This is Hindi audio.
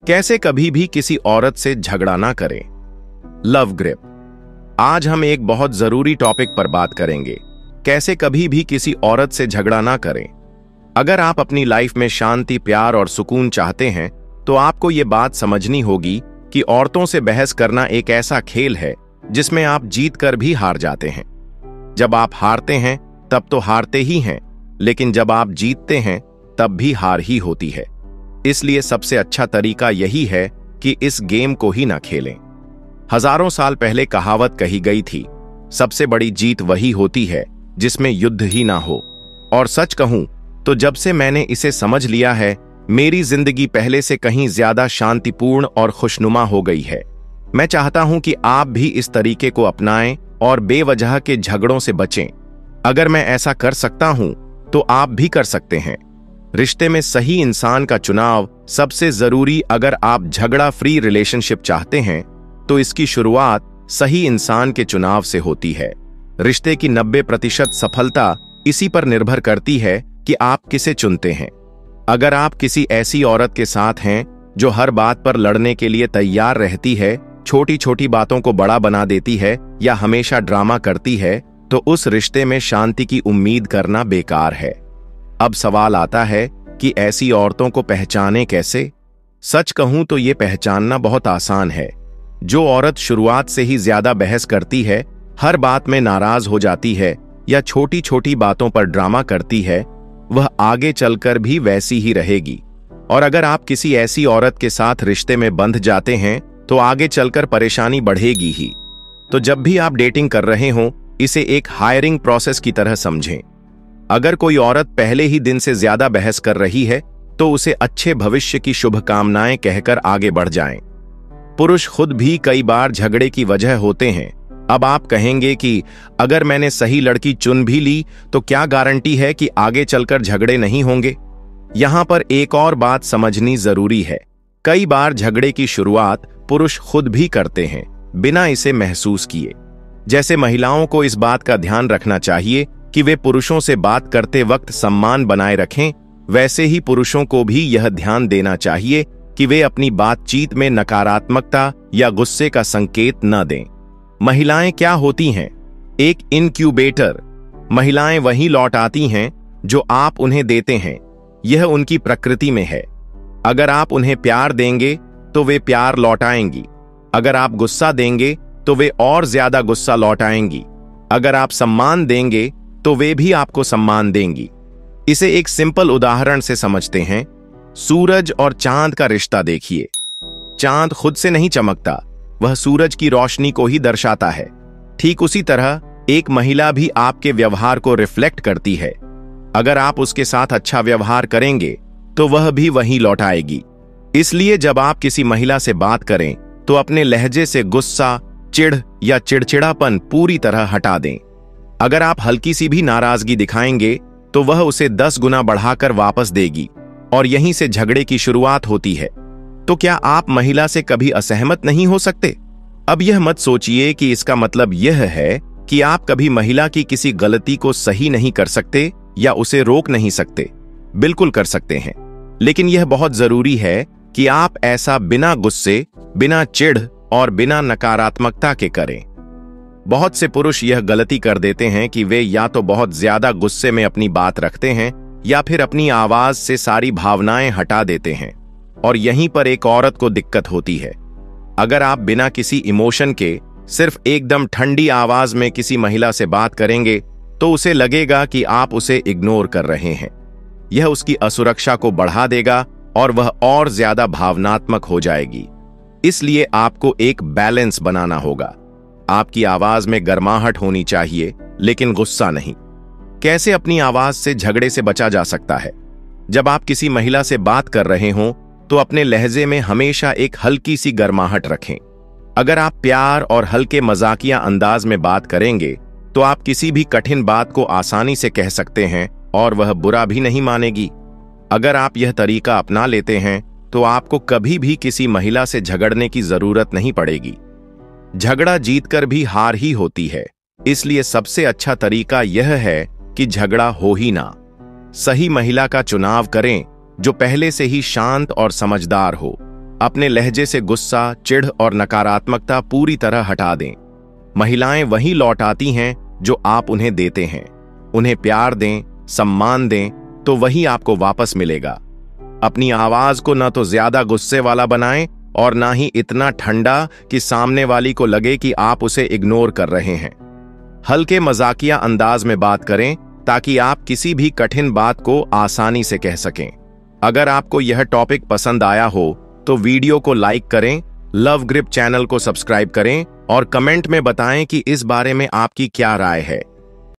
कैसे कभी भी किसी औरत से झगड़ा ना करें। Love grip. आज हम एक बहुत जरूरी टॉपिक पर बात करेंगे, कैसे कभी भी किसी औरत से झगड़ा ना करें। अगर आप अपनी लाइफ में शांति, प्यार और सुकून चाहते हैं तो आपको ये बात समझनी होगी कि औरतों से बहस करना एक ऐसा खेल है जिसमें आप जीत कर भी हार जाते हैं। जब आप हारते हैं तब तो हारते ही हैं, लेकिन जब आप जीतते हैं तब भी हार ही होती है। इसलिए सबसे अच्छा तरीका यही है कि इस गेम को ही ना खेलें। हजारों साल पहले कहावत कही गई थी, सबसे बड़ी जीत वही होती है जिसमें युद्ध ही ना हो। और सच कहूं तो जब से मैंने इसे समझ लिया है, मेरी जिंदगी पहले से कहीं ज्यादा शांतिपूर्ण और खुशनुमा हो गई है। मैं चाहता हूं कि आप भी इस तरीके को अपनाएं और बेवजह के झगड़ों से बचें। अगर मैं ऐसा कर सकता हूं तो आप भी कर सकते हैं। रिश्ते में सही इंसान का चुनाव सबसे जरूरी। अगर आप झगड़ा फ्री रिलेशनशिप चाहते हैं तो इसकी शुरुआत सही इंसान के चुनाव से होती है। रिश्ते की 90% सफलता इसी पर निर्भर करती है कि आप किसे चुनते हैं। अगर आप किसी ऐसी औरत के साथ हैं जो हर बात पर लड़ने के लिए तैयार रहती है, छोटी छोटी बातों को बड़ा बना देती है या हमेशा ड्रामा करती है, तो उस रिश्ते में शांति की उम्मीद करना बेकार है। अब सवाल आता है कि ऐसी औरतों को पहचानें कैसे। सच कहूं तो ये पहचानना बहुत आसान है। जो औरत शुरुआत से ही ज्यादा बहस करती है, हर बात में नाराज हो जाती है या छोटी छोटी बातों पर ड्रामा करती है, वह आगे चलकर भी वैसी ही रहेगी। और अगर आप किसी ऐसी औरत के साथ रिश्ते में बंध जाते हैं तो आगे चलकर परेशानी बढ़ेगी ही। तो जब भी आप डेटिंग कर रहे हों, इसे एक हायरिंग प्रोसेस की तरह समझें। अगर कोई औरत पहले ही दिन से ज्यादा बहस कर रही है तो उसे अच्छे भविष्य की शुभकामनाएं कहकर आगे बढ़ जाएं। पुरुष खुद भी कई बार झगड़े की वजह होते हैं। अब आप कहेंगे कि अगर मैंने सही लड़की चुन भी ली तो क्या गारंटी है कि आगे चलकर झगड़े नहीं होंगे। यहां पर एक और बात समझनी जरूरी है। कई बार झगड़े की शुरुआत पुरुष खुद भी करते हैं बिना इसे महसूस किए। जैसे महिलाओं को इस बात का ध्यान रखना चाहिए कि वे पुरुषों से बात करते वक्त सम्मान बनाए रखें, वैसे ही पुरुषों को भी यह ध्यान देना चाहिए कि वे अपनी बातचीत में नकारात्मकता या गुस्से का संकेत न दें। महिलाएं क्या होती हैं? एक इनक्यूबेटर। महिलाएं वही लौट आती हैं जो आप उन्हें देते हैं। यह उनकी प्रकृति में है। अगर आप उन्हें प्यार देंगे तो वे प्यार लौटाएंगी। अगर आप गुस्सा देंगे तो वे और ज्यादा गुस्सा लौटाएंगी। अगर आप सम्मान देंगे तो वे भी आपको सम्मान देंगी। इसे एक सिंपल उदाहरण से समझते हैं। सूरज और चांद का रिश्ता देखिए। चांद खुद से नहीं चमकता, वह सूरज की रोशनी को ही दर्शाता है। ठीक उसी तरह एक महिला भी आपके व्यवहार को रिफ्लेक्ट करती है। अगर आप उसके साथ अच्छा व्यवहार करेंगे तो वह भी वही लौटाएगी। इसलिए जब आप किसी महिला से बात करें तो अपने लहजे से गुस्सा, चिढ़ या चिड़चिड़ापन पूरी तरह हटा दें। अगर आप हल्की सी भी नाराजगी दिखाएंगे तो वह उसे 10 गुना बढ़ाकर वापस देगी और यहीं से झगड़े की शुरुआत होती है। तो क्या आप महिला से कभी असहमत नहीं हो सकते? अब यह मत सोचिए कि इसका मतलब यह है कि आप कभी महिला की किसी गलती को सही नहीं कर सकते या उसे रोक नहीं सकते। बिल्कुल कर सकते हैं, लेकिन यह बहुत जरूरी है कि आप ऐसा बिना गुस्से, बिना चिढ़ और बिना नकारात्मकता के करें। बहुत से पुरुष यह गलती कर देते हैं कि वे या तो बहुत ज्यादा गुस्से में अपनी बात रखते हैं या फिर अपनी आवाज से सारी भावनाएं हटा देते हैं, और यहीं पर एक औरत को दिक्कत होती है। अगर आप बिना किसी इमोशन के सिर्फ एकदम ठंडी आवाज में किसी महिला से बात करेंगे तो उसे लगेगा कि आप उसे इग्नोर कर रहे हैं। यह उसकी असुरक्षा को बढ़ा देगा और वह और ज्यादा भावनात्मक हो जाएगी। इसलिए आपको एक बैलेंस बनाना होगा। आपकी आवाज में गर्माहट होनी चाहिए, लेकिन गुस्सा नहीं। कैसे अपनी आवाज से झगड़े से बचा जा सकता है? जब आप किसी महिला से बात कर रहे हों तो अपने लहजे में हमेशा एक हल्की सी गर्माहट रखें। अगर आप प्यार और हल्के मजाकिया अंदाज में बात करेंगे तो आप किसी भी कठिन बात को आसानी से कह सकते हैं और वह बुरा भी नहीं मानेगी। अगर आप यह तरीका अपना लेते हैं तो आपको कभी भी किसी महिला से झगड़ने की जरूरत नहीं पड़ेगी। झगड़ा जीतकर भी हार ही होती है, इसलिए सबसे अच्छा तरीका यह है कि झगड़ा हो ही ना। सही महिला का चुनाव करें जो पहले से ही शांत और समझदार हो। अपने लहजे से गुस्सा, चिढ़ और नकारात्मकता पूरी तरह हटा दें। महिलाएं वही लौट आती हैं जो आप उन्हें देते हैं। उन्हें प्यार दें, सम्मान दें, तो वही आपको वापस मिलेगा। अपनी आवाज को न तो ज्यादा गुस्से वाला बनाएं और ना ही इतना ठंडा कि सामने वाली को लगे कि आप उसे इग्नोर कर रहे हैं। हल्के मजाकिया अंदाज में बात करें ताकि आप किसी भी कठिन बात को आसानी से कह सकें। अगर आपको यह टॉपिक पसंद आया हो तो वीडियो को लाइक करें, लव ग्रिप चैनल को सब्सक्राइब करें और कमेंट में बताएं कि इस बारे में आपकी क्या राय है।